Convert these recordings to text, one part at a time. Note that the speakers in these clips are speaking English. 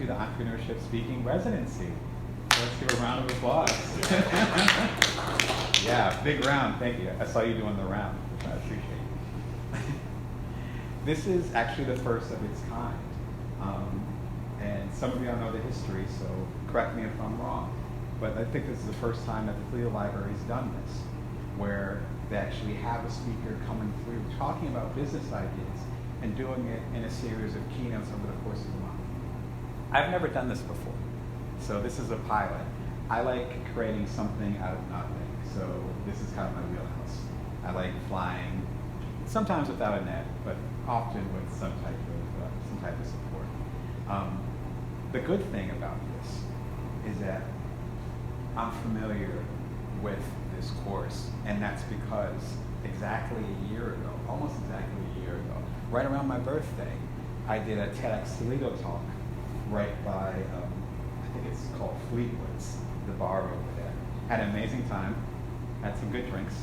to the Entrepreneurship Speaking Residency. Let's give a round of applause. Yeah, big round, thank you. I saw you doing the round, which I appreciate. This is actually the first of its kind. And some of you all know the history, so correct me if I'm wrong. But I think this is the first time that the Toledo Library's done this, where they actually have a speaker coming through talking about business ideas and doing it in a series of keynotes over the course of the month. I've never done this before, so this is a pilot. I like creating something out of nothing, so this is kind of my wheelhouse. I like flying, sometimes without a net, but often with some type of support. The good thing about this is that I'm familiar with this course, and that's because exactly a year ago, almost exactly a year ago, right around my birthday, I did a TEDx Toledo talk right by, I think it's called Fleetwood's, the bar over there. Had an amazing time, had some good drinks,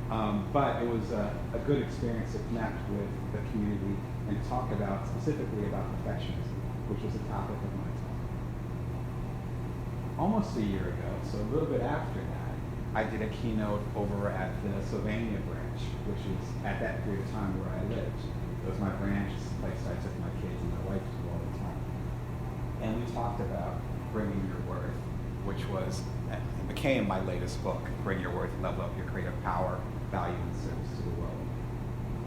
but it was a good experience to connect with the community and talk about, specifically about perfectionism, which was the topic of my talk. Almost a year ago, so a little bit after that, I did a keynote over at the Sylvania branch, which is at that period of time where I lived. It was my branch, it's the place I took my kids and my wife to all the time. And we talked about bringing your worth, which was, it became my latest book, Bring Your Worth, Level Up Your Creative Power, Value and Service to the World.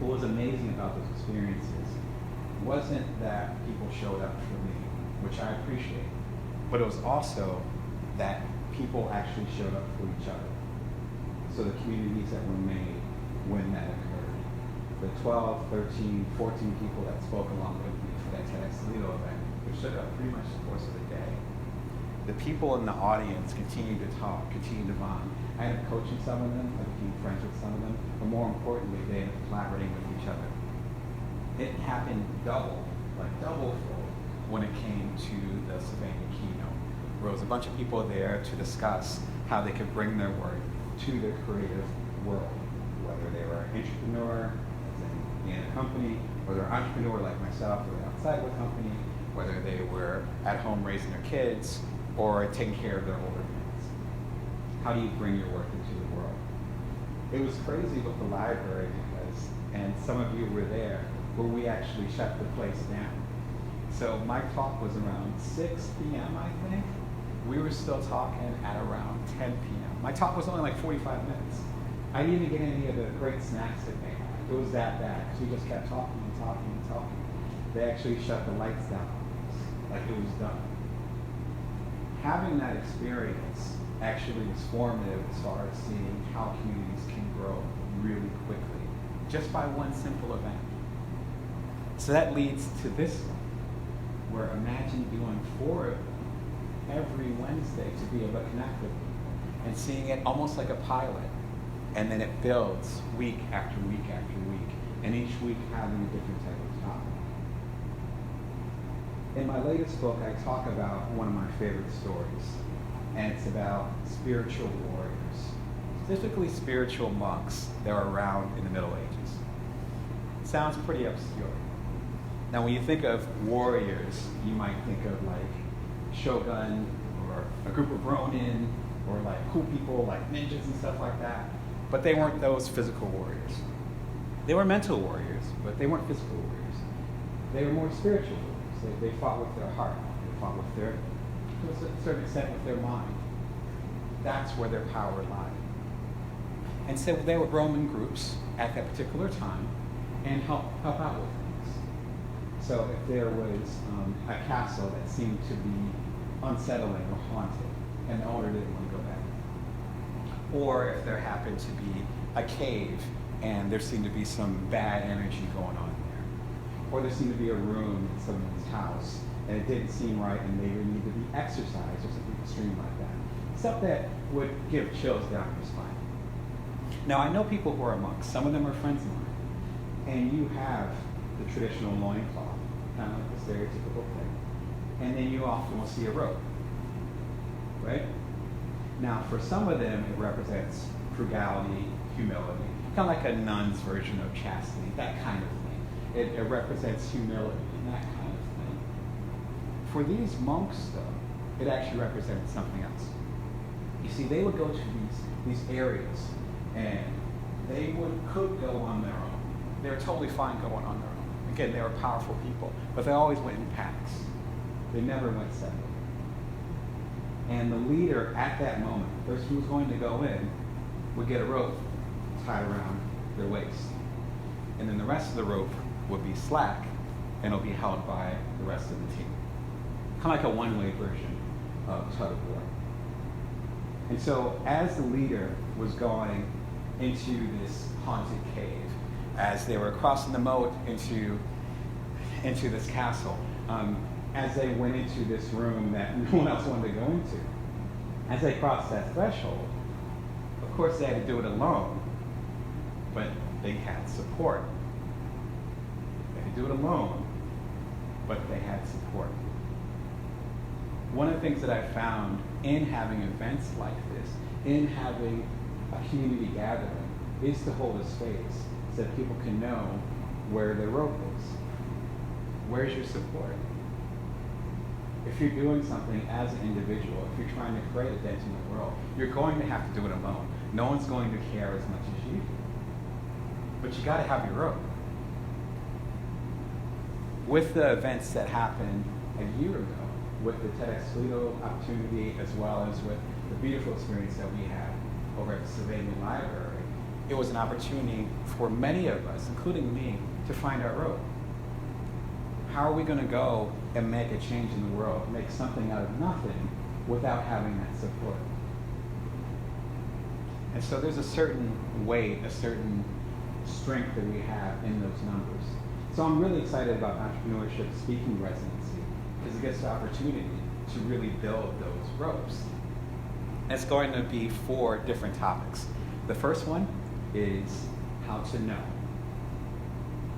What was amazing about those experiences wasn't that people showed up for me, which I appreciate, but it was also that people actually showed up for each other. So the communities that were made when that occurred. The 12, 13, 14 people that spoke along with me for that TEDx Toledo event, which took up pretty much the course of the day. The people in the audience continued to talk, continued to bond. I ended up coaching some of them, I became friends with some of them, but more importantly, they ended up collaborating with each other. It happened double-fold when it came to the Sylvania keynote. There was a bunch of people there to discuss how they could bring their work to the creative world, whether they were an entrepreneur, as in a company, or they're an entrepreneur like myself, or outside of a company, whether they were at home raising their kids, or taking care of their older parents. How do you bring your work into the world? It was crazy with the library because, and some of you were there, where we actually shut the place down. So my talk was around 6 p.m., I think. We were still talking at around 10 p.m. My talk was only like 45 minutes. I didn't even get any of the great snacks that they had. It was that bad, because we just kept talking and talking and talking. They actually shut the lights down on us, like it was done. Having that experience actually was formative as far as seeing how communities can grow really quickly, just by one simple event. So that leads to this one, where imagine doing 4 of them every Wednesday to be able to connect with people and seeing it almost like a pilot. And then it builds week after week after week, and each week having a different type of topic. In my latest book, I talk about one of my favorite stories, and it's about spiritual warriors, specifically spiritual monks that were around in the Middle Ages. It sounds pretty obscure. Now, when you think of warriors, you might think of like shogun or a group of ronin or like cool people like ninjas and stuff like that. But they weren't those physical warriors. They were mental warriors, but they weren't physical warriors. They were more spiritual warriors. They fought with their heart. They fought with their, to a certain extent, with their mind. That's where their power lied. And so they would roam in groups at that particular time and help out with things. So if there was a castle that seemed to be unsettling or haunted, and the owner didn't want to go back, or if there happened to be a cave and there seemed to be some bad energy going on there, or there seemed to be a room in someone's house and it didn't seem right and they would need to be exorcised or something extreme like that. Stuff that would give chills down your spine. Now, I know people who are monks. Some of them are friends of mine. And you have the traditional loincloth, kind of like the stereotypical thing. And then you often will see a rope, right? Now, for some of them, it represents frugality, humility, kind of like a nun's version of chastity, that kind of thing. It represents humility and that kind of thing. For these monks, though, it actually represented something else. You see, they would go to these areas, and they could go on their own. They were totally fine going on their own. Again, they were powerful people, but they always went in packs. They never went separately. And the leader at that moment, the person who was going to go in, would get a rope tied around their waist. And then the rest of the rope would be slack, and it'll be held by the rest of the team. Kind of like a one-way version of tug of war. And so as the leader was going into this haunted cave, as they were crossing the moat into this castle, as they went into this room that no one else wanted to go into, as they crossed that threshold, of course they had to do it alone, but they had support. They could do it alone, but they had support. One of the things that I found in having events like this, in having a community gathering, is to hold a space so that people can know where their rope is. Where's your support? If you're doing something as an individual, if you're trying to create a dent in the world, you're going to have to do it alone. No one's going to care as much as you do. But you got to have your rope. With the events that happened a year ago, with the TEDx Toledo opportunity, as well as with the beautiful experience that we had over at the Sylvanian Library, it was an opportunity for many of us, including me, to find our rope. How are we going to go and make a change in the world, make something out of nothing, without having that support? And so there's a certain weight, a certain strength that we have in those numbers. So I'm really excited about entrepreneurship speaking residency, because it gets the opportunity to really build those ropes. And it's going to be 4 different topics. The first one is how to know.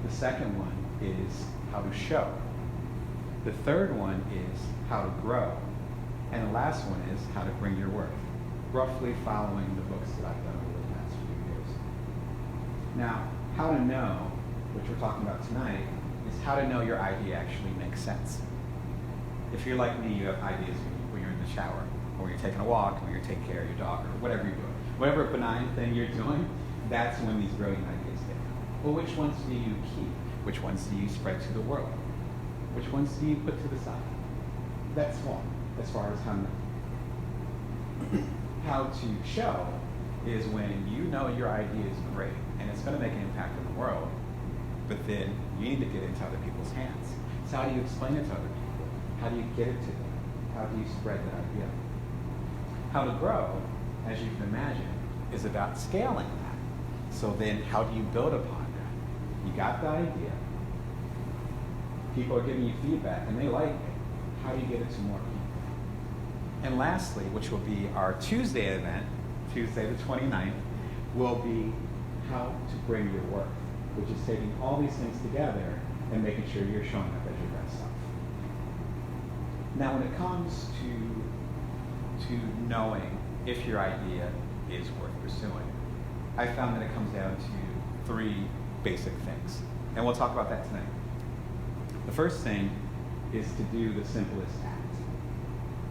The second one is how to show. The third one is how to grow. And the last one is how to bring your worth, roughly following the books that I've done over the past few years. Now, how to know, which we're talking about tonight, is how to know your idea actually makes sense. If you're like me, you have ideas when you're in the shower, or you're taking a walk, or you're taking care of your dog, or whatever you're doing. Whatever benign thing you're doing, that's when these brilliant ideas get. Well, which ones do you keep? Which ones do you spread to the world? Which ones do you put to the side? That's one, as far as how to know. How to show is when you know your idea is great, and it's going to make an impact in the world, but then you need to get it into other people's hands. So how do you explain it to other people? How do you get it to them? How do you spread that idea? How to grow, as you can imagine, is about scaling that. So then how do you build upon that? You got the idea. People are giving you feedback, and they like it. How do you get it to more people? And lastly, which will be our Tuesday event, Tuesday the 29th, will be how to bring your worth, which is taking all these things together and making sure you're showing up as your best self. Now, when it comes to knowing if your idea is worth pursuing, I found that it comes down to 3 basic things. And we'll talk about that tonight. The first thing is to do the simplest act.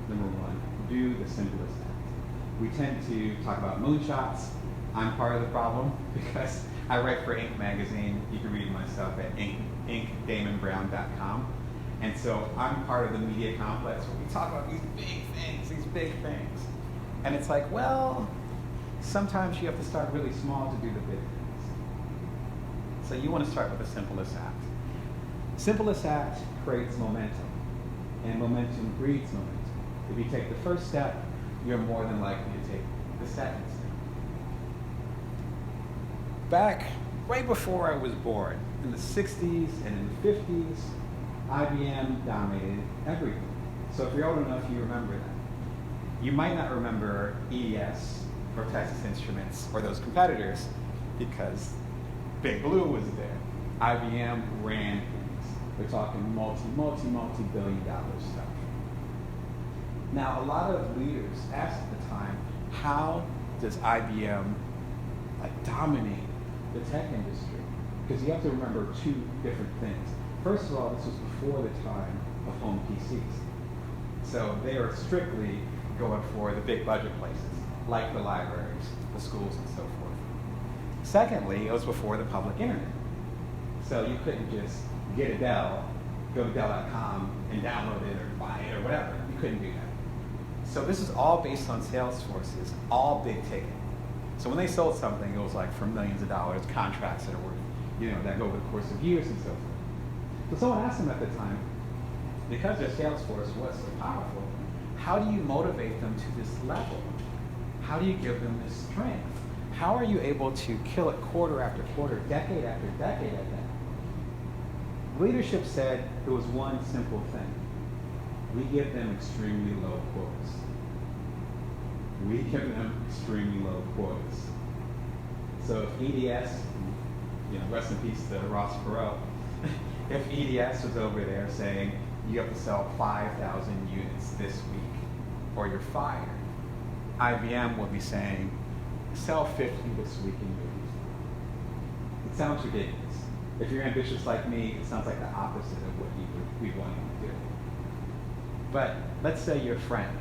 Number 1, do the simplest act. We tend to talk about moonshots. I'm part of the problem because I write for Inc. magazine. You can read my stuff at damonbrown.com. And so I'm part of the media complex where we talk about these big things. And it's like, well, sometimes you have to start really small to do the big things. So you want to start with the simplest act. Simplest act creates momentum, and momentum breeds momentum. If you take the first step, you're more than likely to take the second step. Back right before I was born, in the 60s and in the 50s, IBM dominated everything. So if you're old enough, you remember that. You might not remember EES or Texas Instruments or those competitors because Big Blue was there. IBM ran things. We're talking multi-billion dollar stuff. Now, a lot of leaders asked at the time, how does IBM dominate the tech industry? Because you have to remember 2 different things. First of all, this was before the time of home PCs. So they are strictly going for the big budget places, like the libraries, the schools, and so forth. Secondly, it was before the public internet. So you couldn't just get a Dell, go to Dell.com and download it or buy it or whatever. You couldn't do that. So this is all based on sales forces, all big ticket. So when they sold something, it was like for millions of dollars, contracts that are worth, that go over the course of years and so forth. So someone asked them at the time, because their sales force was so powerful, how do you motivate them to this level? How do you give them this strength? How are you able to kill it quarter after quarter, decade after decade at that? Leadership said it was one simple thing. We give them extremely low quotas. We give them extremely low quotas. So if EDS, rest in peace to Ross Perot, if EDS was over there saying, you have to sell 5,000 units this week or you're fired, IBM will be saying, sell 50 this week and you'll be fired. It sounds ridiculous. If you're ambitious like me, it sounds like the opposite of what we want you to do. But let's say you're Frank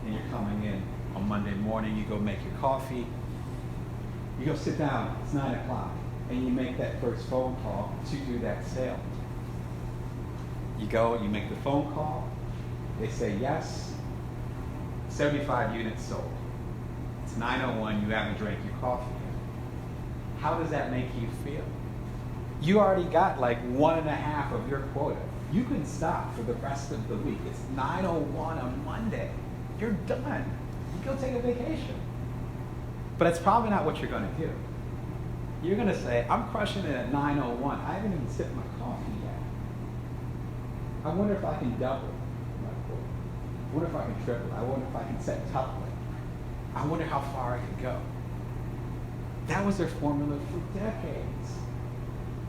and you're coming in on Monday morning, you go make your coffee, you go sit down, it's 9 o'clock, and you make that first phone call to do that sale. You go, you make the phone call, they say yes, 75 units sold. It's 9:01, you haven't drank your coffee yet. How does that make you feel? You already got like 1.5 of your quota. You can stop for the rest of the week. It's 9:01 on Monday. You're done. You go take a vacation. But it's probably not what you're going to do. You're going to say, I'm crushing it at 9:01. I haven't even sipped my coffee yet. I wonder if I can double my quota. I wonder if I can triple. I wonder if I can set tuple. I wonder how far I could go. That was their formula for decades.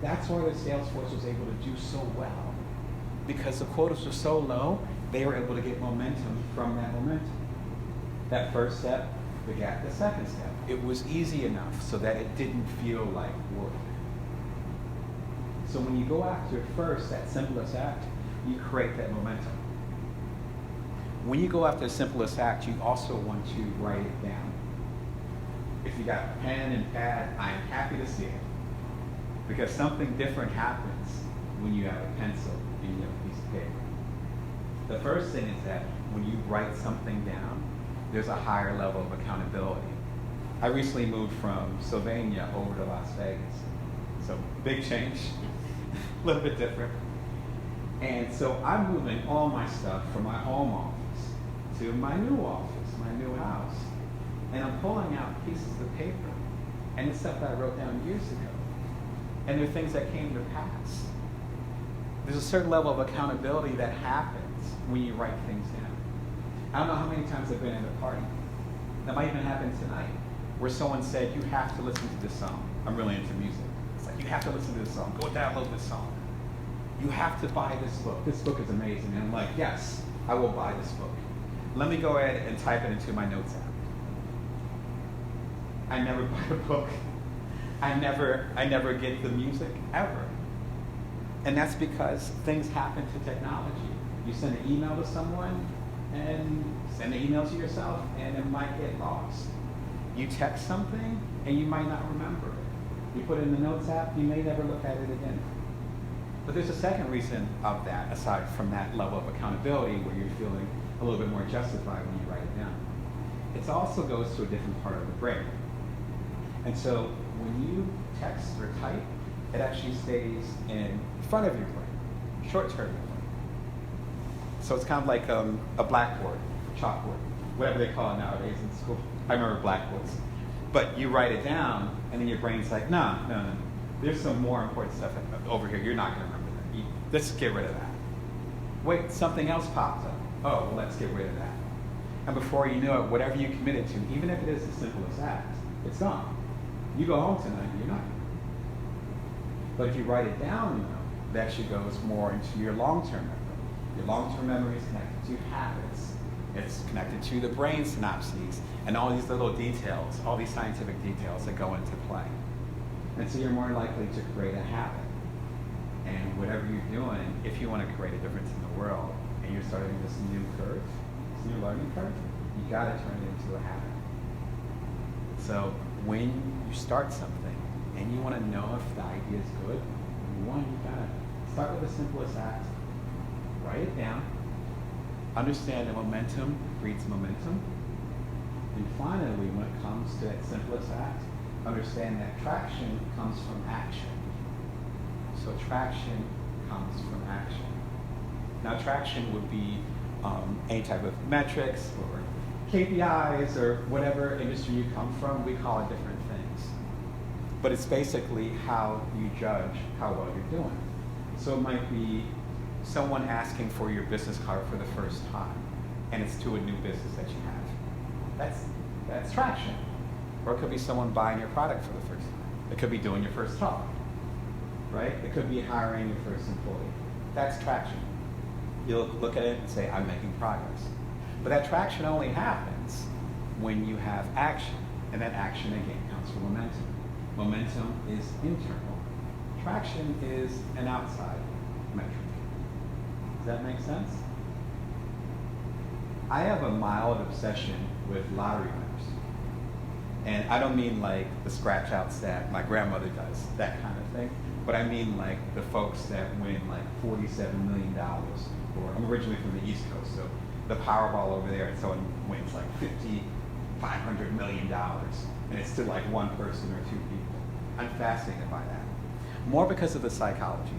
That's why the sales force was able to do so well. Because the quotas were so low, they were able to get momentum from that momentum. That first step begat the second step. It was easy enough so that it didn't feel like work. So when you go after first, that simplest act, you create that momentum. When you go after the simplest act, you also want to write it down. If you got pen and pad, I am happy to see it. Because something different happens when you have a pencil and you have a piece of paper. The first thing is that when you write something down, there's a higher level of accountability. I recently moved from Sylvania over to Las Vegas. So big change, a little bit different. And so I'm moving all my stuff from my home office to my new office, my new house. And I'm pulling out pieces of paper and it's stuff that I wrote down years ago. And there are things that came to pass. There's a certain level of accountability that happens when you write things down. I don't know how many times I've been at a party. That might even happen tonight, where someone said, you have to listen to this song. I'm really into music. It's like, you have to listen to this song. Go download this song. You have to buy this book. This book is amazing. And I'm like, yes, I will buy this book. Let me go ahead and type it into my notes app. I never buy a book. I never get the music, ever. And that's because things happen to technology. You send an email to someone and send an email to yourself and it might get lost. You text something and you might not remember it. You put it in the notes app, you may never look at it again. But there's a second reason of that, aside from that level of accountability where you're feeling a little bit more justified when you write it down. It also goes to a different part of the brain. And so when you text or type, it actually stays in front of your brain, short-term memory. So it's kind of like a blackboard, chalkboard, whatever they call it nowadays in school. I remember blackboards. But you write it down, and then your brain's like, no. There's some more important stuff over here. You're not going to remember that. Let's get rid of that. Wait, something else popped up. Oh, well, let's get rid of that. And before you know it, whatever you committed to, even if it is the simplest act, it's gone. You go home tonight, you're not. But if you write it down, it actually goes more into your long-term memory. Your long-term memory is connected to habits. It's connected to the brain synapses and all these little details, all these scientific details that go into play. And so you're more likely to create a habit. And whatever you're doing, if you want to create a difference in the world, and you're starting this new curve, this new learning curve, you gotta turn it into a habit. So when you start something and you wanna know if the idea is good, one, you gotta start with the simplest act, write it down, understand that momentum breeds momentum, and finally, when it comes to that simplest act, understand that traction comes from action. So traction comes from action. Now traction would be any type of metrics or KPIs or whatever industry you come from, we call it different things. But it's basically how you judge how well you're doing. So it might be someone asking for your business card for the first time, and it's to a new business that you have. That's traction. Or it could be someone buying your product for the first time. It could be doing your first talk, right? It could be hiring your first employee. That's traction. You'll look at it and say, I'm making progress. But that traction only happens when you have action, and that action again comes from momentum. Momentum is internal. Traction is an outside metric. Does that make sense? I have a mild obsession with lottery winners. And I don't mean like the scratch outs that my grandmother does, that kind of thing. But I mean like the folks that win like $47 million. Or I'm originally from the East Coast, so the Powerball over there, and someone wins like $500 million. And it's to like one person or two people. I'm fascinated by that. More because of the psychology.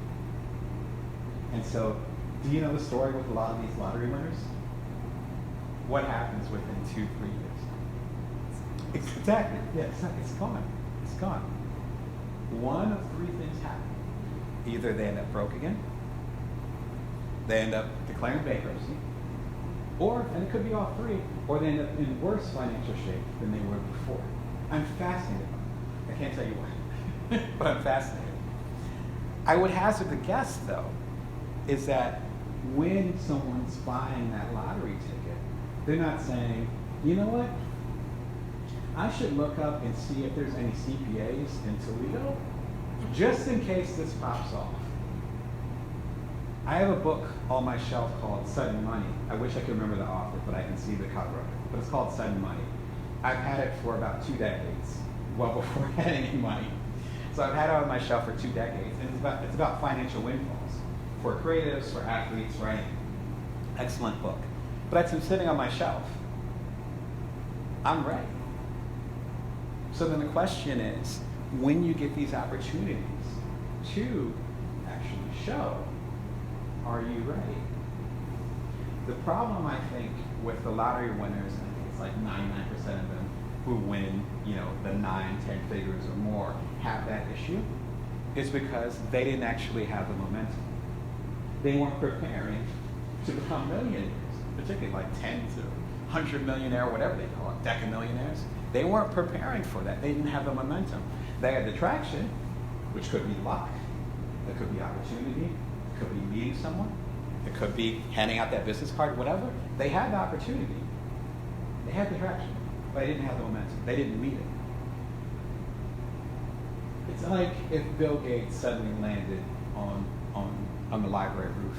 And so, do you know the story with a lot of these lottery winners? What happens within 2-3 years? Exactly, yeah, it's gone. It's gone. One of three things happen. Either they end up broke again, they end up declaring bankruptcy, or, and it could be all three, or they end up in worse financial shape than they were before. I'm fascinated by it. I can't tell you why, but I'm fascinated. I would hazard the guess, though, is that when someone's buying that lottery ticket, they're not saying, you know what? I should look up and see if there's any CPAs in Toledo, just in case this pops off. I have a book on my shelf called Sudden Money. I wish I could remember the author, but I can see the cover of it. But it's called Sudden Money. I've had it for about 2 decades, well before I had any money. So I've had it on my shelf for 2 decades, and it's about financial windfalls for creatives, for athletes, right? Excellent book. But it's been sitting on my shelf. I'm ready. So then the question is, when you get these opportunities to actually show, are you ready? The problem, I think, with the lottery winners, I think it's like 99% of them who win, the 9, 10 figures or more, have that issue, is because they didn't actually have the momentum. They weren't preparing to become millionaires, particularly like 10 to 100 millionaire, whatever they call it, decamillionaires. They weren't preparing for that. They didn't have the momentum. They had the traction, which could be luck. It could be opportunity. It could be meeting someone. It could be handing out that business card, whatever. They had the opportunity. They had the traction, but they didn't have the momentum. They didn't meet it. It's like if Bill Gates suddenly landed on the library roof,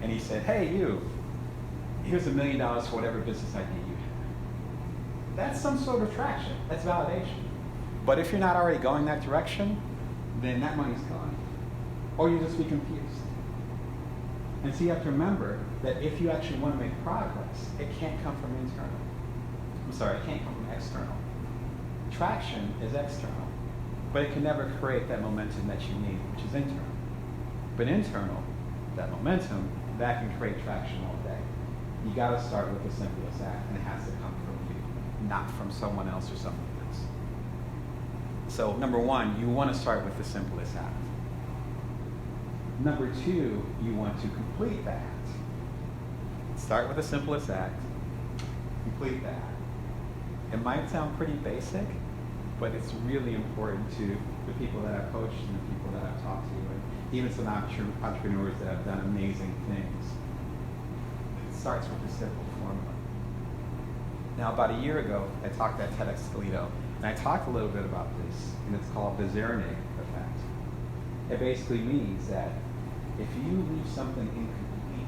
and he said, hey, you, here's $1 million for whatever business idea you have. That's some sort of traction. That's validation. But if you're not already going that direction, then that money's gone. Or you'll just be confused. And so you have to remember that if you actually want to make progress, it can't come from internal. It can't come from external. Traction is external, but it can never create that momentum that you need, which is internal. But internal, that momentum, that can create traction all day. You got to start with the simplest act, and it has to come from you, not from someone else or something else. So number one, you want to start with the simplest act. Number two, you want to complete that act. Start with the simplest act, complete that act. It might sound pretty basic, but it's really important to the people that I've coached and the people that I've talked to, and even some entrepreneurs that have done amazing things. It starts with a simple formula. Now, about a year ago, I talked at TEDx Toledo, and I talked a little bit about this, and it's called the Zernig effect. It basically means that if you leave something incomplete,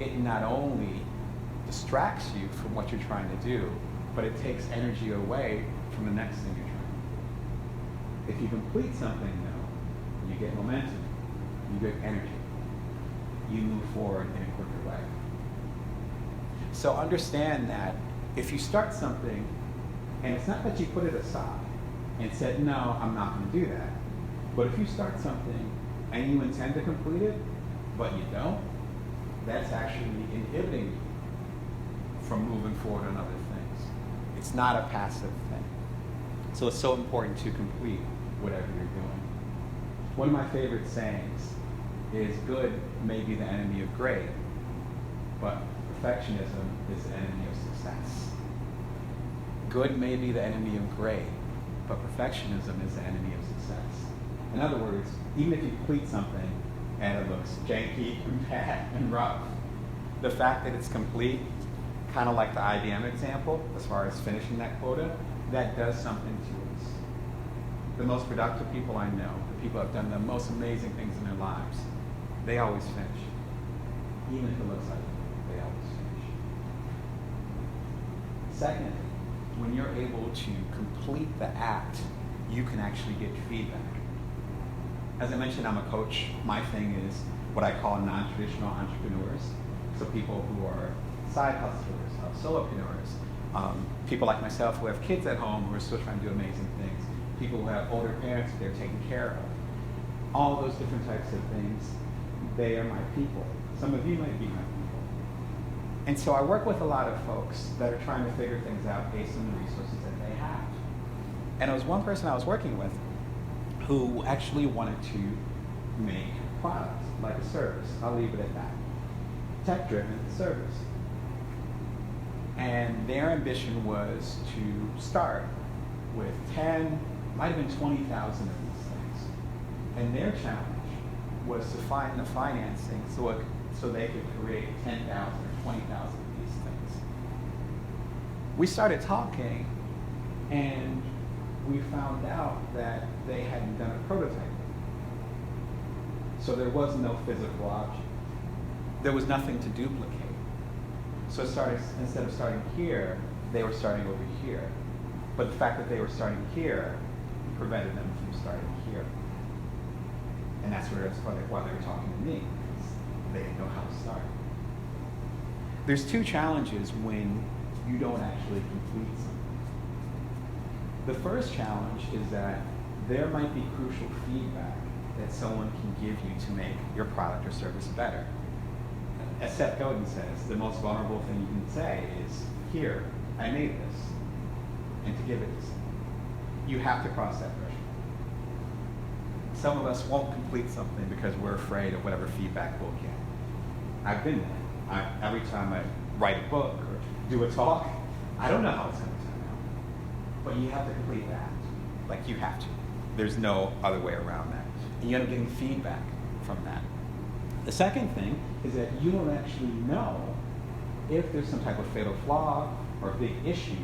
it not only distracts you from what you're trying to do, but it takes energy away from the next thing you're trying to do. If you complete something, though, you get momentum, you get energy, you move forward in a quicker way. So understand that if you start something, and it's not that you put it aside and said, no, I'm not going to do that, but if you start something and you intend to complete it, but you don't, that's actually inhibiting you from moving forward on other things. It's not a passive thing. So it's so important to complete whatever you're doing. One of my favorite sayings is good may be the enemy of great, but perfectionism is the enemy of success. Good may be the enemy of great, but perfectionism is the enemy of success. In other words, even if you complete something and it looks janky and bad and rough, the fact that it's complete, kind of like the IBM example, as far as finishing that quota, that does something to us. The most productive people I know, the people who have done the most amazing things in their lives, they always finish. Even if it looks like it, they always finish. Second, when you're able to complete the act, you can actually get feedback. As I mentioned, I'm a coach. My thing is what I call non-traditional entrepreneurs. So people who are side hustlers, solopreneurs, people like myself who have kids at home who are still trying to do amazing things, people who have older parents they're taking care of. All those different types of things, they are my people. Some of you might be my people. And so I work with a lot of folks that are trying to figure things out based on the resources that they have. And it was one person I was working with who actually wanted to make products, like a service. I'll leave it at that. Tech-driven service. And their ambition was to start with 10, might have been 20,000 of these things. And their challenge was to find the financing so they could create 10,000 or 20,000 of these things. We started talking, and we found out that they hadn't done a prototype. So there was no physical object. There was nothing to duplicate. So instead of starting here, they were starting over here. But the fact that they were starting here prevented them from starting here. And that's why they were talking to me, because they didn't know how to start. There's two challenges when you don't actually complete something. The first challenge is that there might be crucial feedback that someone can give you to make your product or service better. As Seth Godin says, the most vulnerable thing you can say is, here, I made this, and to give it to someone. You have to cross that threshold. Some of us won't complete something because we're afraid of whatever feedback we'll get. I've been there. Every time I write a book or do a talk, I don't know how it's going to turn out. But you have to complete that. Like, you have to. There's no other way around that. And you end up getting feedback from that. The second thing is that you don't actually know if there's some type of fatal flaw or big issue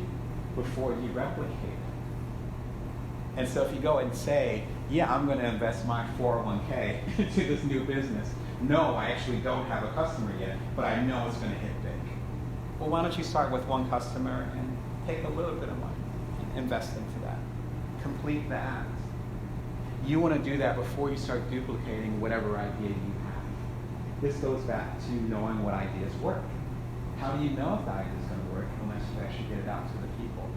before you replicate it. And so if you go and say, yeah, I'm going to invest my 401k into this new business. No, I actually don't have a customer yet, but I know it's going to hit big. Well, why don't you start with one customer and take a little bit of money and invest into that. Complete the act. You want to do that before you start duplicating whatever idea you have. This goes back to knowing what ideas work. How do you know if the idea is going to work unless you actually get it out to the people?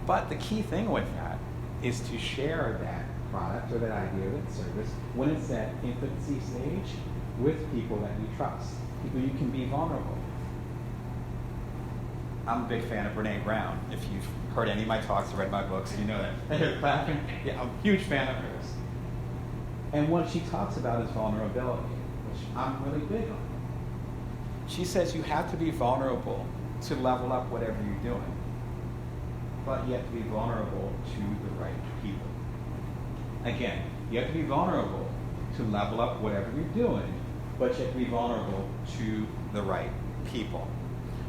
But the key thing with that is to share that product or that idea or that service when it's at infancy stage with people that you trust, people you can be vulnerable with. I'm a big fan of Brene Brown. If you've heard any of my talks or read my books, you know that. You're clapping. Yeah, I'm a huge fan of hers. And what she talks about is vulnerability, which I'm really big on. She says you have to be vulnerable to level up whatever you're doing, but you have to be vulnerable to the right people. Again, you have to be vulnerable to level up whatever you're doing, but you have to be vulnerable to the right people.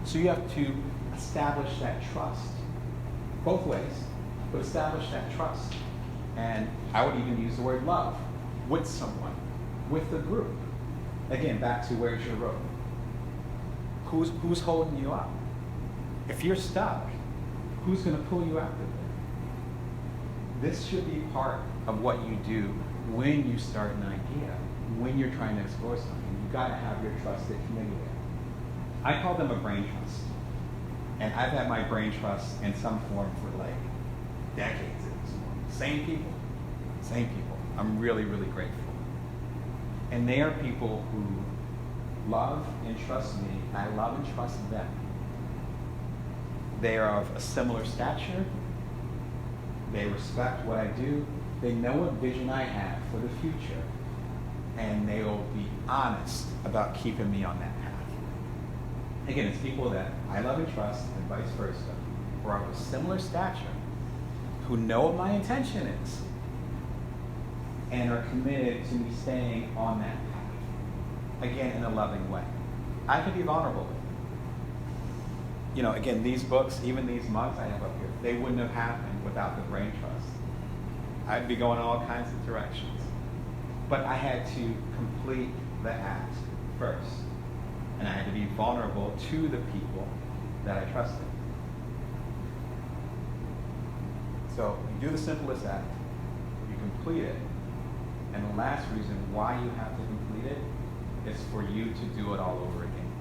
So you have to establish that trust, both ways, but establish that trust. And I would even use the word love, with someone, with the group. Again, back to where's your rope? Who's holding you up? If you're stuck, who's going to pull you out of it? This should be part of what you do when you start an idea, when you're trying to explore something. You've got to have your trusted committee there. I call them a brain trust. And I've had my brain trust in some form for like decades at this point. Same people. I'm really, really grateful. And they are people who love and trust me. I love and trust them. They are of a similar stature. They respect what I do. They know what vision I have for the future. And they will be honest about keeping me on that path. Again, it's people that I love and trust, and vice versa, who are of a similar stature, who know what my intention is, and are committed to me staying on that path. Again, in a loving way. I can be vulnerable with them. You know, again, these books, even these mugs I have up here, they wouldn't have happened without the brain trust. I'd be going all kinds of directions. But I had to complete the act first. And I had to be vulnerable to the people that I trusted. So you do the simplest act, you complete it, and the last reason why you have to complete it is for you to do it all over again.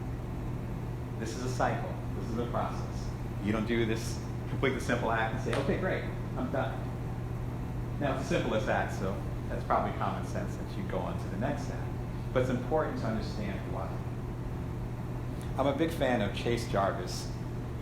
This is a cycle. This is a process. You don't do this, complete the simple act and say, okay, great, I'm done. Now, it's the simplest act, so that's probably common sense that you go on to the next act. But it's important to understand why. I'm a big fan of Chase Jarvis.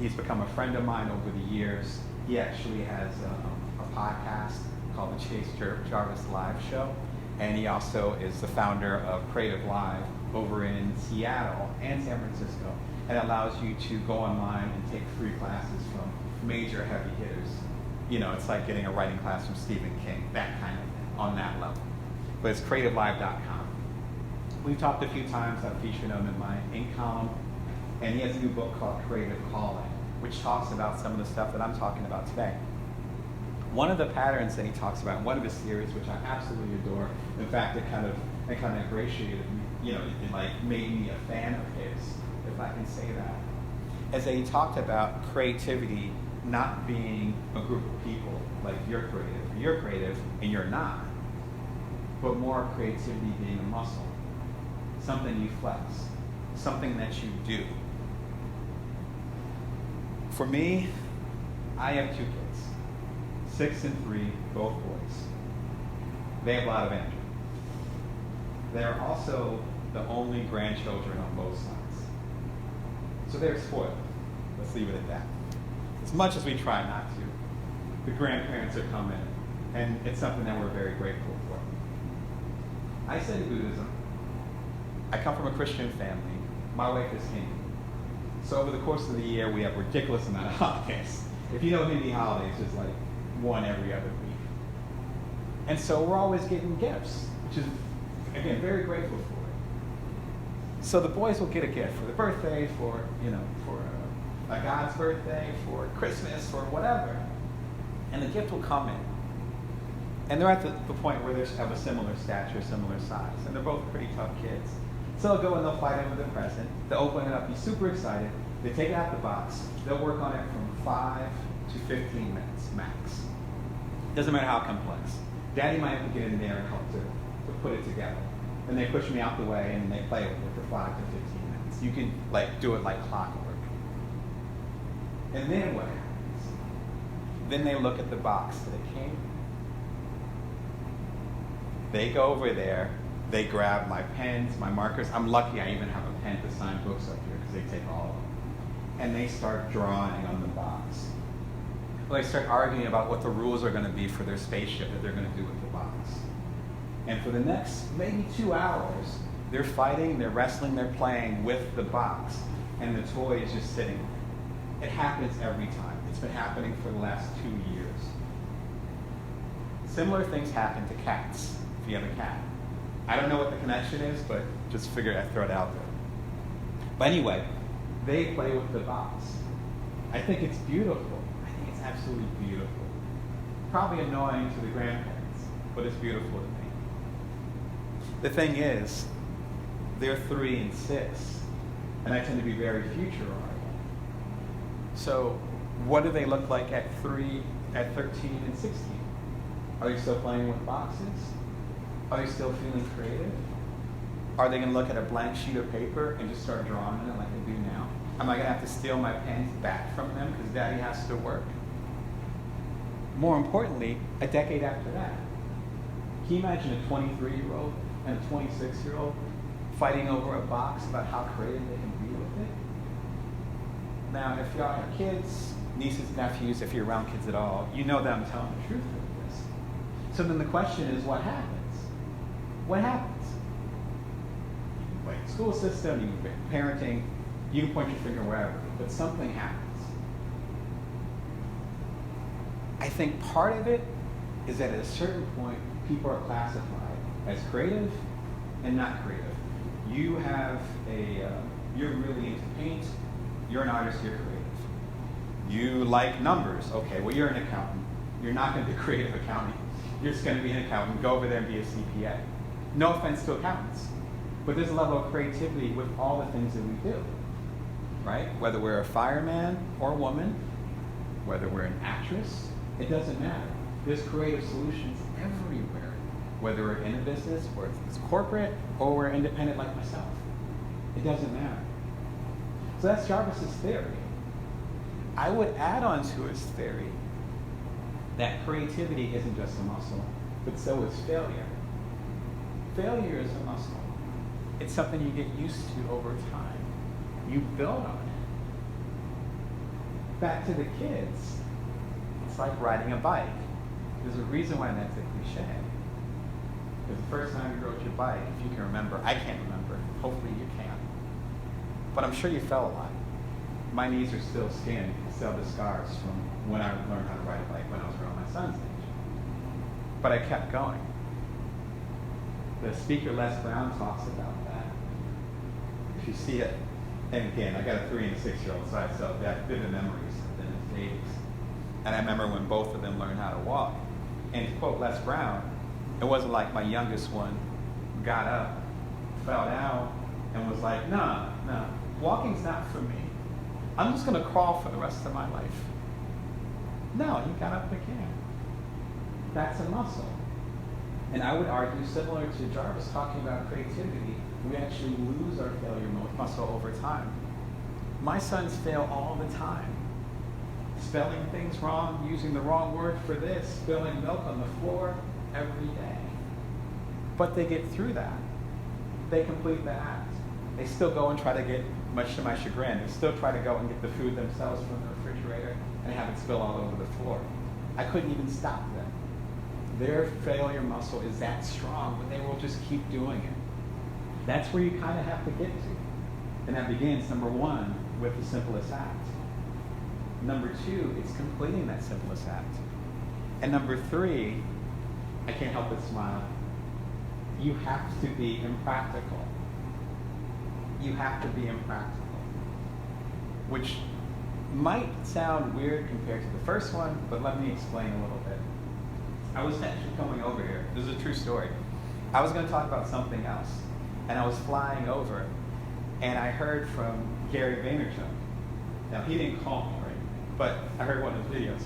He's become a friend of mine over the years. He actually has a podcast called the Chase Jarvis Live Show. And he also is the founder of Creative Live over in Seattle and San Francisco. And it allows you to go online and take free classes from major heavy hitters. You know, it's like getting a writing class from Stephen King, that kind of thing, on that level. But it's creativelive.com. We've talked a few times. I've featured him in my ink column. And he has a new book called Creative Calling, which talks about some of the stuff that I'm talking about today. One of the patterns that he talks about in one of his series, which I absolutely adore, in fact, it kind of ingratiated me, you know, it like made me a fan of his, if I can say that, is that he talked about creativity not being a group of people, like you're creative and you're not, but more creativity being a muscle, something you flex, something that you do. For me, I have 2 kids, 6 and 3, both boys. They have a lot of energy. They're also the only grandchildren on both sides. So they're spoiled. Let's leave it at that. As much as we try not to, the grandparents are coming, and it's something that we're very grateful for. I study Buddhism. I come from a Christian family. My wife is Hindu. So over the course of the year, we have a ridiculous amount of holidays. If you know Hindi holidays, it's like one every other week. And so we're always getting gifts, which is, again, very grateful for it. So the boys will get a gift for the birthday, for a God's birthday, for Christmas, for whatever. And the gift will come in. And they're at the point where they have a similar stature, similar size. And they're both pretty tough kids. So they'll go and they'll fight over the present. They'll open it up, be super excited. They take it out the box. They'll work on it from 5 to 15 minutes, max. Doesn't matter how complex. Daddy might have to get in there and help to put it together. And they push me out the way and they play with it for 5 to 15 minutes. You can do it like clockwork. And then what happens? Then they look at the box that it came in. They go over there. They grab my pens, my markers. I'm lucky I even have a pen to sign books up here because they take all of them. And they start drawing on the box. Well, they start arguing about what the rules are going to be for their spaceship that they're going to do with the box. And for the next maybe 2 hours, they're fighting, they're wrestling, they're playing with the box. And the toy is just sitting there. It happens every time. It's been happening for the last 2 years. Similar things happen to cats, if you have a cat. I don't know what the connection is, but just figured I'd throw it out there. But anyway, they play with the box. I think it's beautiful. I think it's absolutely beautiful. Probably annoying to the grandparents, but it's beautiful to me. The thing is, they're 3 and 6, and I tend to be very future-oriented. So what do they look like at 3, at 13 and 16? Are they still playing with boxes? Are they still feeling creative? Are they going to look at a blank sheet of paper and just start drawing on it like they do now? Am I going to have to steal my pens back from them because daddy has to work? More importantly, a decade after that, can you imagine a 23-year-old and a 26-year-old fighting over a box about how creative they can be with it? Now, if y'all have kids, nieces, nephews, if you're around kids at all, you know that I'm telling the truth with this. So then the question is, what happens? What happens? You can blame the school system, you can blame parenting, you can point your finger wherever, but something happens. I think part of it is that at a certain point, people are classified as creative and not creative. You have you're really into paint, you're an artist, you're creative. You like numbers, okay, well you're an accountant. You're not going to be a creative accountant. You're just going to be an accountant, go over there and be a CPA. No offense to accountants, but there's a level of creativity with all the things that we do, right? Whether we're a fireman or a woman, whether we're an actress, it doesn't matter. There's creative solutions everywhere, whether we're in a business, or it's corporate, or we're independent like myself. It doesn't matter. So that's Jarvis's theory. I would add on to his theory that creativity isn't just a muscle, but so is failure. Failure is a muscle. It's something you get used to over time. You build on it. Back to the kids. It's like riding a bike. There's a reason why that's a cliche. Because the first time you rode your bike, if you can remember, I can't remember, hopefully you can. But I'm sure you fell a lot. My knees are still skinned, still the scars from when I learned how to ride a bike when I was around my son's age. But I kept going. The speaker Les Brown talks about that. If you see it, and again, I got a 3 and a 6-year-old, so I still have vivid memories of them as babies. And I remember when both of them learned how to walk. And to quote Les Brown, it wasn't like my youngest one got up, fell down, and was like, no, walking's not for me. I'm just going to crawl for the rest of my life. No, he got up again. That's a muscle. And I would argue, similar to Jarvis talking about creativity, we actually lose our failure muscle over time. My sons fail all the time. Spelling things wrong, using the wrong word for this, spilling milk on the floor every day. But they get through that. They complete the act. They still go and try to get, much to my chagrin, they still try to go and get the food themselves from the refrigerator and have it spill all over the floor. I couldn't even stop them. Their failure muscle is that strong, but they will just keep doing it. That's where you kind of have to get to. And that begins, number 1, with the simplest act. Number 2, it's completing that simplest act. And number 3, I can't help but smile. You have to be impractical. You have to be impractical. Which might sound weird compared to the first one, but let me explain a little bit. I was actually coming over here. This is a true story. I was going to talk about something else, and I was flying over, and I heard from Gary Vaynerchuk. Now, he didn't call me, right? But I heard one of his videos.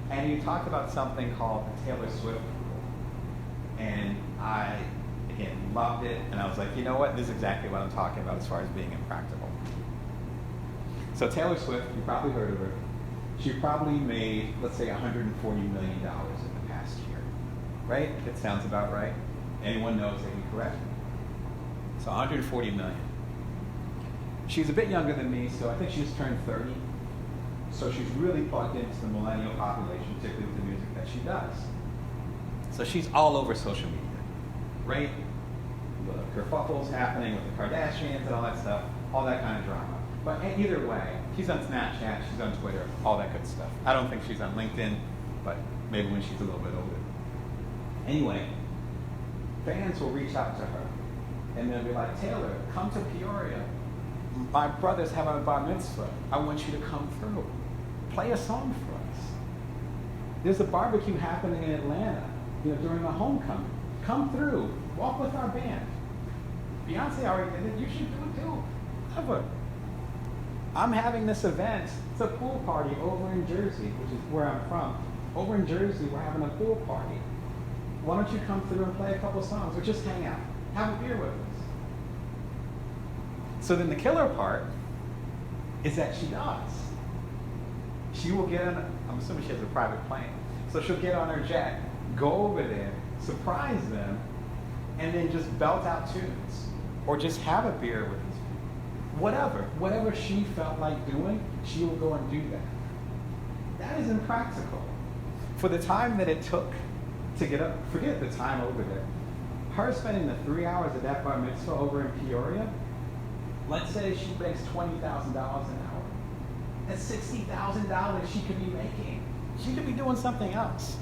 And he talked about something called the Taylor Swift rule. And I, again, loved it, and I was like, you know what? This is exactly what I'm talking about as far as being impractical. So Taylor Swift, you probably heard of her. She probably made, let's say, $140 million in the past year, right? It sounds about right. Anyone knows they can correct me. So $140 million. She's a bit younger than me, so I think she just turned 30. So she's really plugged into the millennial population, particularly with the music that she does. So she's all over social media, right? The kerfuffles happening with the Kardashians and all that stuff, all that kind of drama. But either way, she's on Snapchat, she's on Twitter, all that good stuff. I don't think she's on LinkedIn, but maybe when she's a little bit older. Anyway, fans will reach out to her, and they'll be like, Taylor, come to Peoria. My brother's having a bar mitzvah. I want you to come through. Play a song for us. There's a barbecue happening in Atlanta, during a homecoming. Come through. Walk with our band. Beyonce already did it, you should do it too. Whatever. I'm having this event. It's a pool party over in Jersey, which is where I'm from. Over in Jersey, we're having a pool party. Why don't you come through and play a couple songs or just hang out? Have a beer with us. So then the killer part is that she does. She will get on, I'm assuming she has a private plane. So she'll get on her jet, go over there, surprise them, and then just belt out tunes. Or just have a beer with these people. Whatever she felt like doing, she will go and do that. That is impractical. For the time that it took to get up, forget the time over there. Her spending the 3 hours at that bar mitzvah over in Peoria, let's say she makes $20,000 an hour. That's $60,000 she could be making. She could be doing something else.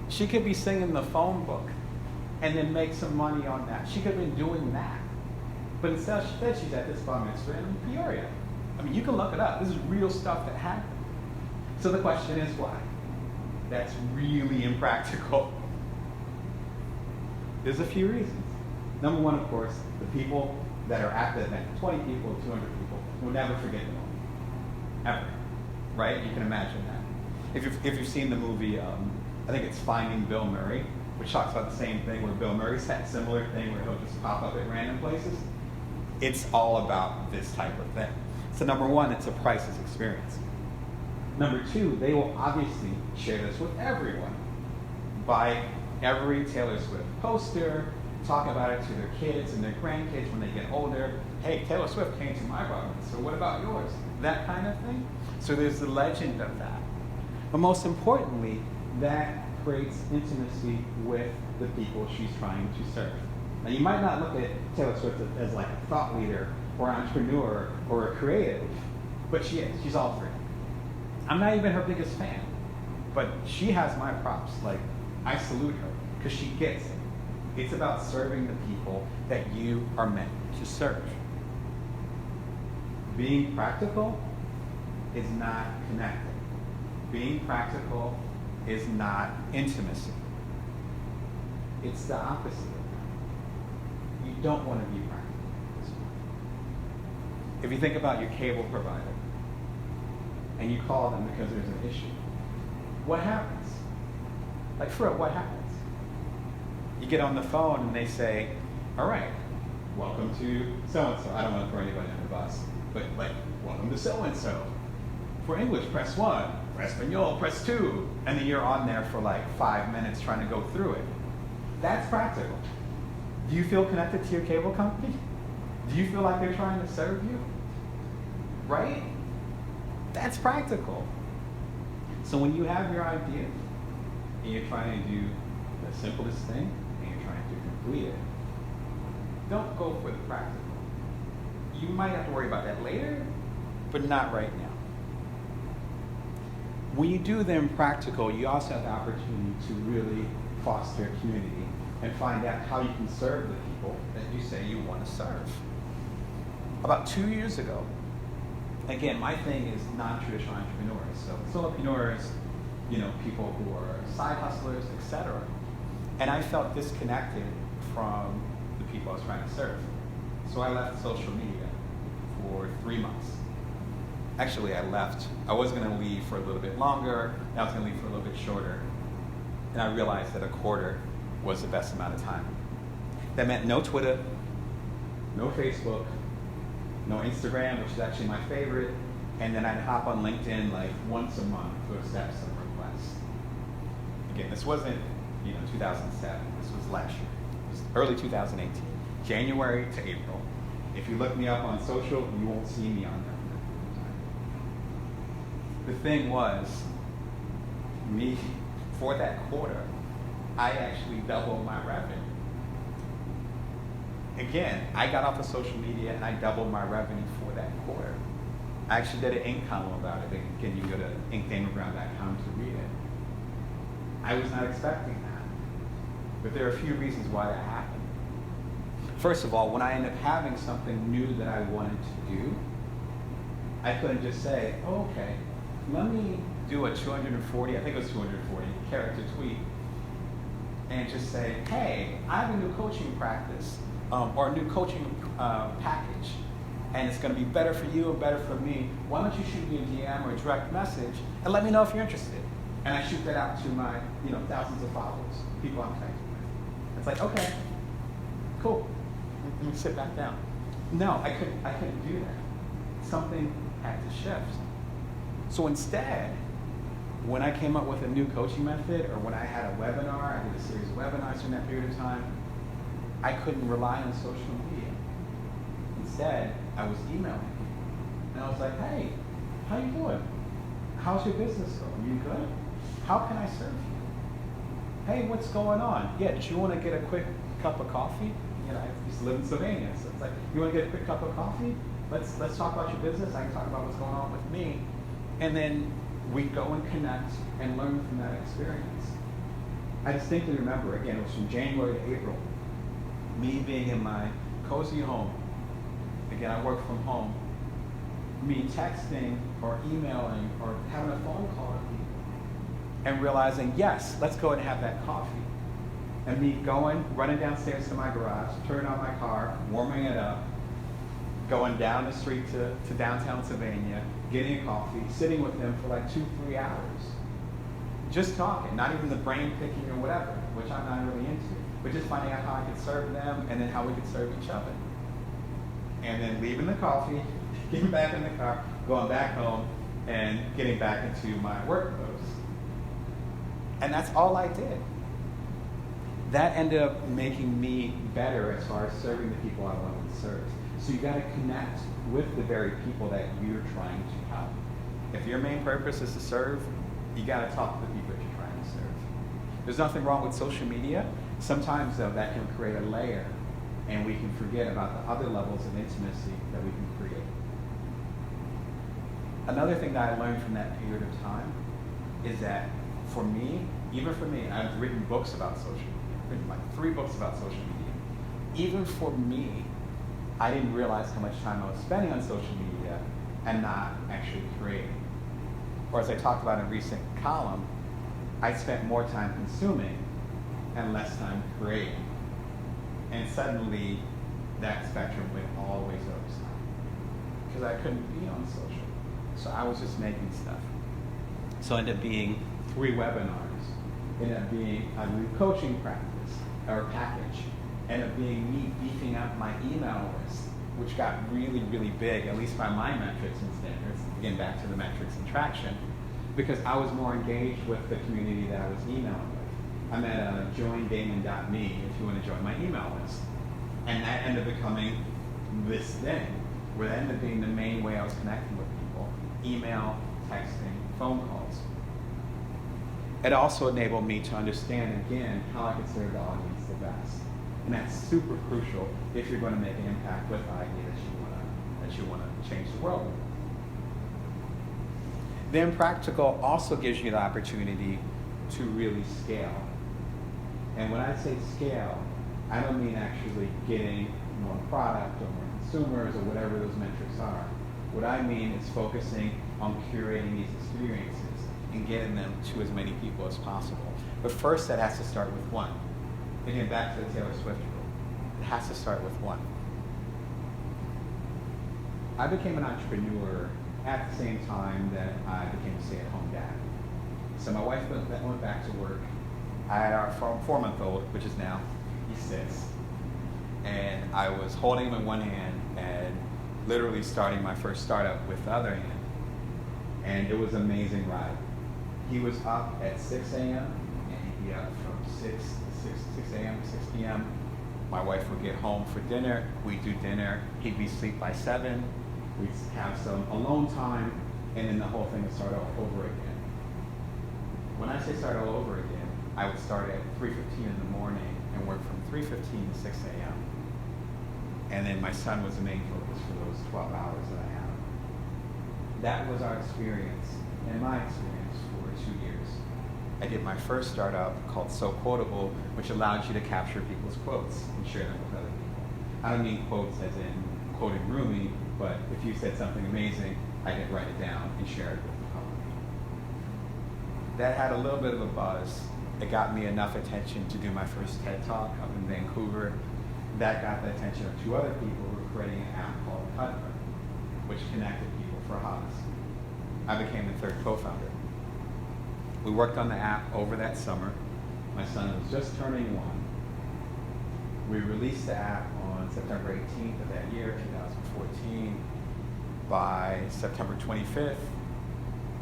She could be singing the phone book and then make some money on that. She could have been doing that. But instead she's at this bar mitzvah in Peoria. I mean, you can look it up. This is real stuff that happened. So the question is why? That's really impractical. There's a few reasons. Number one, of course, the people that are at the event, 20 people, 200 people, will never forget the moment. Ever. Right? You can imagine that. If you've seen the movie, I think it's Finding Bill Murray, which talks about the same thing, where Bill Murray's had a similar thing where he'll just pop up at random places. It's all about this type of thing. So number one, it's a priceless experience. Number two, they will obviously share this with everyone. Buy every Taylor Swift poster, talk about it to their kids and their grandkids when they get older. Hey, Taylor Swift came to my bar, so what about yours? That kind of thing. So there's the legend of that. But most importantly, that creates intimacy with the people she's trying to serve. Now, you might not look at Taylor Swift as like a thought leader or an entrepreneur or a creative, but she is. She's all three. I'm not even her biggest fan, but she has my props. Like, I salute her because she gets it. It's about serving the people that you are meant to serve. Being practical is not connected. Being practical is not intimacy. It's the opposite of that. You don't want to be practical. If you think about your cable provider and you call them because there's an issue, what happens? Like, for real, what happens? You get on the phone and they say, all right, welcome to so-and-so. I don't want to throw anybody on the bus, but like, welcome to so-and-so. For English, press 1. For Espanol, press 2. And then you're on there for like 5 minutes trying to go through it. That's practical. Do you feel connected to your cable company? Do you feel like they're trying to serve you? Right? That's practical. So when you have your idea and you're trying to do the simplest thing and you're trying to complete it, don't go for the practical. You might have to worry about that later, but not right now. When you do them practical, you also have the opportunity to really foster a community and find out how you can serve the people that you say you want to serve. About 2 years ago, again, my thing is non-traditional entrepreneurs. So solopreneurs, people who are side hustlers, etc. And I felt disconnected from the people I was trying to serve. So I left social media for 3 months. Actually, I was going to leave for a little bit longer, and I was going to leave for a little bit shorter. And I realized that a quarter was the best amount of time. That meant no Twitter, no Facebook, no Instagram, which is actually my favorite, and then I'd hop on LinkedIn like once a month to accept some requests. Again, this wasn't 2007, this was last year. It was early 2018, January to April. If you look me up on social, you won't see me on there. The thing was, for that quarter, I actually doubled my revenue. Again, I got off of social media and I doubled my revenue for that quarter. I actually did an ink column about it. Again, you can go to inkdamonbrown.com to read it. I was not expecting that. But there are a few reasons why that happened. First of all, when I ended up having something new that I wanted to do, I couldn't just say, oh, okay, let me do a 240, I think it was 240 character tweet, and just say, hey, I have a new coaching practice. or a new coaching package, and it's going to be better for you and better for me. Why don't you shoot me a DM or a direct message and let me know if you're interested? And I shoot that out to my, thousands of followers, people I'm connected with. It's like, okay, cool. Let me sit back down. No, I couldn't do that. Something had to shift. So instead, when I came up with a new coaching method, or when I had a webinar, I did a series of webinars during that period of time, I couldn't rely on social media. Instead, I was emailing people. And I was like, hey, how you doing? How's your business going? You good? How can I serve you? Hey, what's going on? Yeah, do you want to get a quick cup of coffee? I used to live in Sylvania, so it's like, you want to get a quick cup of coffee? Let's talk about your business. I can talk about what's going on with me. And then we go and connect and learn from that experience. I distinctly remember, again, it was from January to April, me being in my cozy home. Again, I work from home. Me texting or emailing or having a phone call with people and realizing, yes, let's go and have that coffee. And me running downstairs to my garage, turning on my car, warming it up, going down the street to downtown Sylvania, getting a coffee, sitting with them for like 2-3 hours. Just talking, not even the brain picking or whatever, which I'm not really into, but just finding out how I could serve them and then how we could serve each other. And then leaving the coffee, getting back in the car, going back home, and getting back into my work clothes. And that's all I did. That ended up making me better as far as serving the people I wanted to serve. So you got to connect with the very people that you're trying to help. If your main purpose is to serve, you got to talk to the people that you're trying to serve. There's nothing wrong with social media. Sometimes, though, that can create a layer, and we can forget about the other levels of intimacy that we can create. Another thing that I learned from that period of time is that for me, even for me, I've written books about social media. I've written like 3 books about social media. Even for me, I didn't realize how much time I was spending on social media and not actually creating. Or as I talked about in a recent column, I spent more time consuming and less time creating. And suddenly, that spectrum went all the way to the other side. Because I couldn't be on social. So I was just making stuff. So it ended up being 3 webinars. It ended up being a new coaching practice or package. Ended up being me beefing up my email list, which got really, really big, at least by my metrics and standards. Again, back to the metrics and traction, because I was more engaged with the community that I was emailing with. I'm at joindamon.me if you want to join my email list. And that ended up becoming this thing, where that ended up being the main way I was connecting with people. Email, texting, phone calls. It also enabled me to understand, again, how I could serve the audience the best. And that's super crucial if you're going to make an impact with the idea that you want to change the world. The Impractical also gives you the opportunity to really scale. And when I say scale, I don't mean actually getting more product or more consumers or whatever those metrics are. What I mean is focusing on curating these experiences and getting them to as many people as possible. But first, that has to start with one. Again, back to the Taylor Swift rule. It has to start with one. I became an entrepreneur at the same time that I became a stay-at-home dad. So my wife went back to work. I had our 4-month-old, which is now, he's 6. And I was holding him in one hand and literally starting my first startup with the other hand. And it was an amazing ride. He was up at 6 a.m. and he'd be up from 6 a.m. to 6 p.m. My wife would get home for dinner. We'd do dinner. He'd be asleep by 7. We'd have some alone time, and then the whole thing would start all over again. When I say start all over again, I would start at 3:15 in the morning and work from 3:15 to 6 a.m. And then my son was the main focus for those 12 hours that I had. That was our experience, and my experience, for 2 years. I did my first startup called So Quotable, which allowed you to capture people's quotes and share them with other people. I don't mean quotes as in quoting Rumi, but if you said something amazing, I could write it down and share it with the public. That had a little bit of a buzz. It got me enough attention to do my first TED Talk up in Vancouver. that got the attention of two other people who were creating an app called Cuddler, which connected people for hugs. I became the third co-founder. We worked on the app over that summer. My son was just turning 1. We released the app on September 18th of that year, 2014. By September 25th,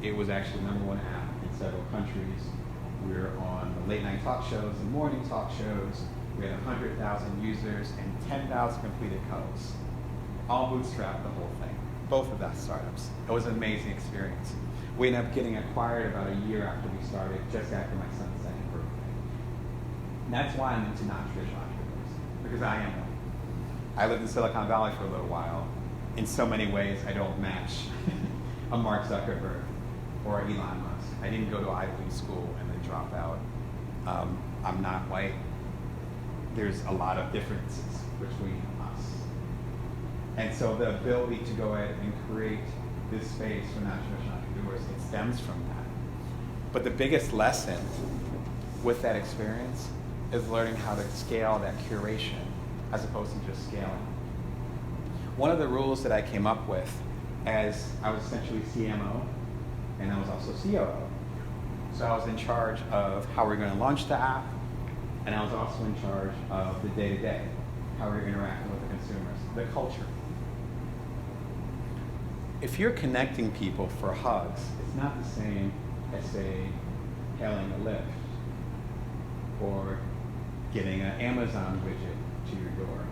it was actually the #1 app in several countries. We were on the late night talk shows and morning talk shows. We had 100,000 users and 10,000 completed codes. All bootstrapped the whole thing. Both of that startups. It was an amazing experience. We ended up getting acquired about a year after we started, just after my son's second birthday. And that's why I'm into non-traditional entrepreneurs, because I am one. I lived in Silicon Valley for a little while. In so many ways, I don't match a Mark Zuckerberg or Elon Musk. I didn't go to Ivy League school and then drop out. I'm not white. There's a lot of differences between us. And so the ability to go ahead and create this space for non-traditional entrepreneurs, it stems from that. But the biggest lesson with that experience is learning how to scale that curation as opposed to just scaling. One of the rules that I came up with, as I was essentially CMO and I was also COO. So I was in charge of how we're going to launch the app, and I was also in charge of the day-to-day, how we're interacting with the consumers, the culture. If you're connecting people for hugs, it's not the same as, say, hailing a Lyft or getting an Amazon widget to your door.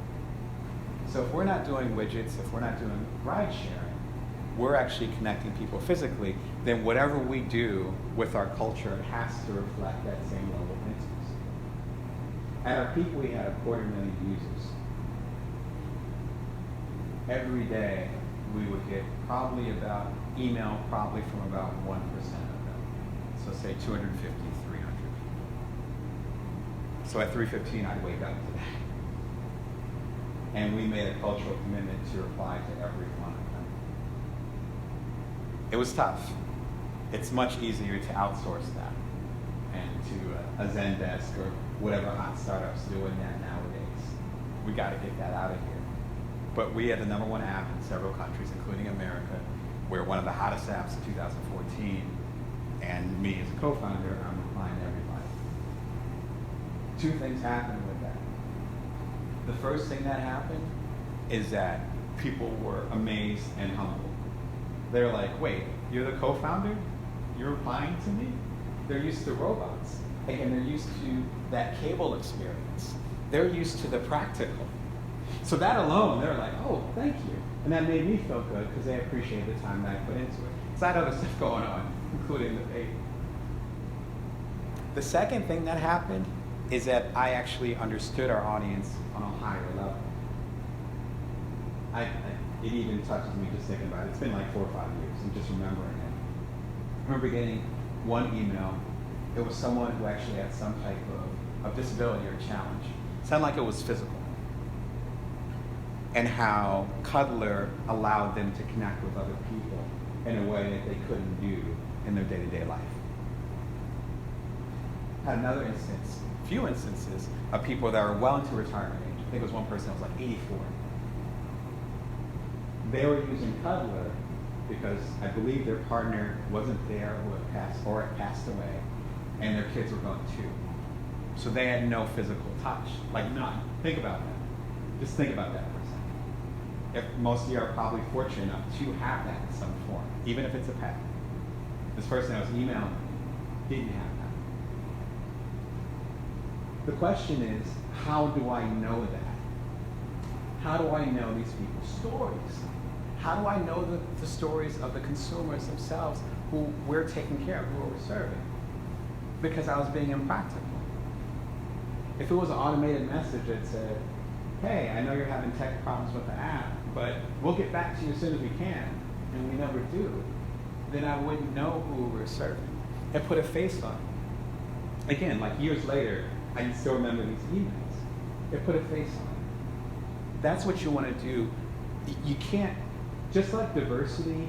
So if we're not doing widgets, if we're not doing ride sharing, we're actually connecting people physically, then whatever we do with our culture has to reflect that same level of intimacy. At our peak, we had 250,000 users. Every day, we would get email from about 1% of them. So say 250, 300 people. So at 3:15, I'd wake up to that. And we made a cultural commitment to reply to every one of them. It was tough. It's much easier to outsource that and to a Zendesk or whatever hot startups doing that nowadays. We got to get that out of here. But we had the #1 app in several countries, including America. We're one of the hottest apps in 2014. And me as a co-founder, I'm replying to everybody. Two things happened with that. The first thing that happened is that people were amazed and humbled. They're like, wait, you're the co-founder? You're replying to me? They're used to robots. And they're used to that cable experience. They're used to the practical. So that alone, they're like, oh, thank you. And that made me feel good because they appreciate the time that I put into it. So I had other stuff going on, including the baby. The second thing that happened is that I actually understood our audience on a higher level. It even touches me just thinking about it. It's been like 4 or 5 years. I'm just remembering it. I remember getting one email. It was someone who actually had some type of disability or challenge. It sounded like it was physical. And how Cuddler allowed them to connect with other people in a way that they couldn't do in their day-to-day life. Had another instance, few instances, of people that were well into retirement age. I think it was one person that was like 84. They were using Cuddler because I believe their partner wasn't there or had passed away, and their kids were gone too. So they had no physical touch, like none. Think about that. Just think about that for a second. If most of you are probably fortunate enough to have that in some form, even if it's a pet. This person that was emailing me didn't have that. The question is, how do I know that? How do I know these people's stories? How do I know the stories of the consumers themselves who we're taking care of, who we're serving? Because I was being impractical. If it was an automated message that said, hey, I know you're having tech problems with the app, but we'll get back to you as soon as we can, and we never do, then I wouldn't know who we were serving. It put a face on it. Again, like years later, I can still remember these emails. It put a face on it. That's what you want to do. You can't, just like diversity,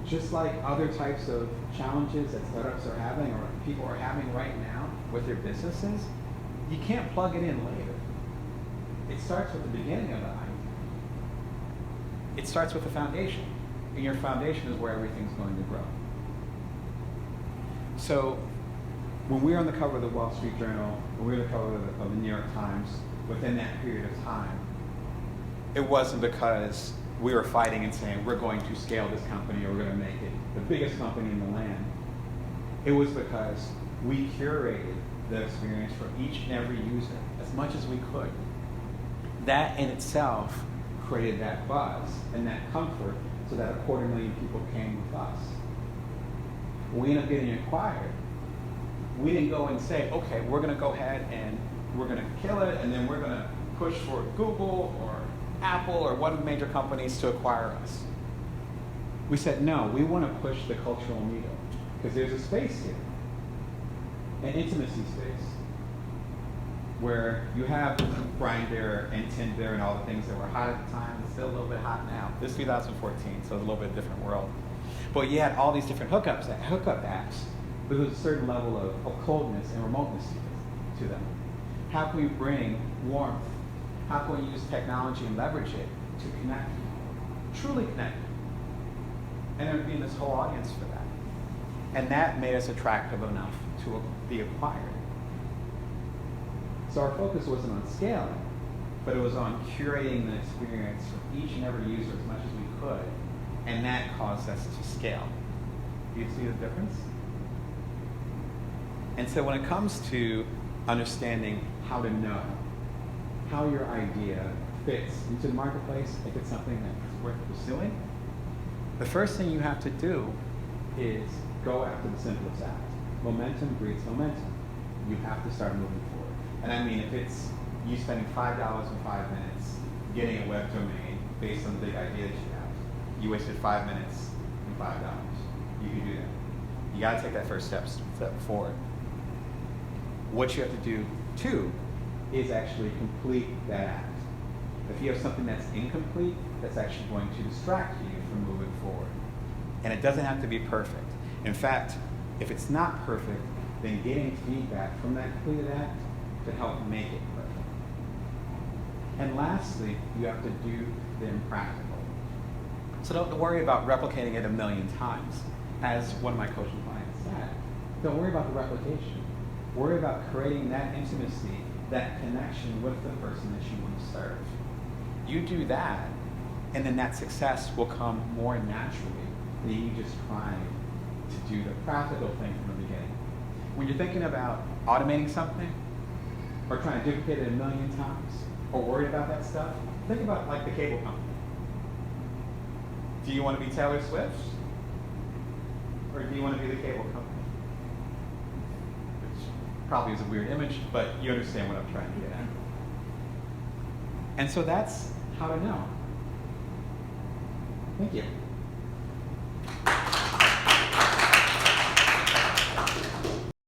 just like other types of challenges that startups are having or people are having right now with their businesses, you can't plug it in later. It starts with the beginning of the idea. It starts with the foundation. And your foundation is where everything's going to grow. So when we were on the cover of the Wall Street Journal, when we were on the cover of the New York Times, within that period of time, it wasn't because we were fighting and saying, we're going to scale this company or we're going to make it the biggest company in the land. It was because we curated the experience for each and every user as much as we could. That in itself created that buzz and that comfort so that a 250,000 people came with us. When we ended up getting acquired, we didn't go and say, okay, we're going to go ahead and we're going to kill it, and then we're going to push for Google or Apple or one of the major companies to acquire us. We said, no, we want to push the cultural needle because there's a space here, an intimacy space, where you have Grindr and Tinder and all the things that were hot at the time. It's still a little bit hot now. This is 2014, so it's a little bit different world. But you had all these different hookup apps, but there's a certain level of coldness and remoteness to them. How can we bring warmth? How can we use technology and leverage it to connect people, truly connect people? And there would be this whole audience for that. And that made us attractive enough to be acquired. So our focus wasn't on scaling, but it was on curating the experience for each and every user as much as we could, and that caused us to scale. Do you see the difference? And so when it comes to understanding how to know how your idea fits into the marketplace, if it's something that's worth pursuing, the first thing you have to do is go after the simplest act. Momentum breeds momentum. You have to start moving forward. And I mean, if it's you spending $5 in 5 minutes getting a web domain based on the big idea that you have, you wasted 5 minutes and $5. You can do that. You got to take that first step forward. What you have to do, too, is actually complete that act. If you have something that's incomplete, that's actually going to distract you from moving forward. And it doesn't have to be perfect. In fact, if it's not perfect, then getting feedback from that completed act to help make it perfect. And lastly, you have to do the impractical. So don't worry about replicating it 1,000,000 times. As one of my coaching clients said, don't worry about the replication. Worry about creating that intimacy, that connection with the person that you want to serve. You do that, and then that success will come more naturally than you just trying to do the practical thing from the beginning. When you're thinking about automating something, or trying to duplicate it 1,000,000 times, or worried about that stuff, think about like the cable company. Do you want to be Taylor Swift? Or do you want to be the cable company? Which probably is a weird image, but you understand what I'm trying to get at. And so that's how to know. Thank you.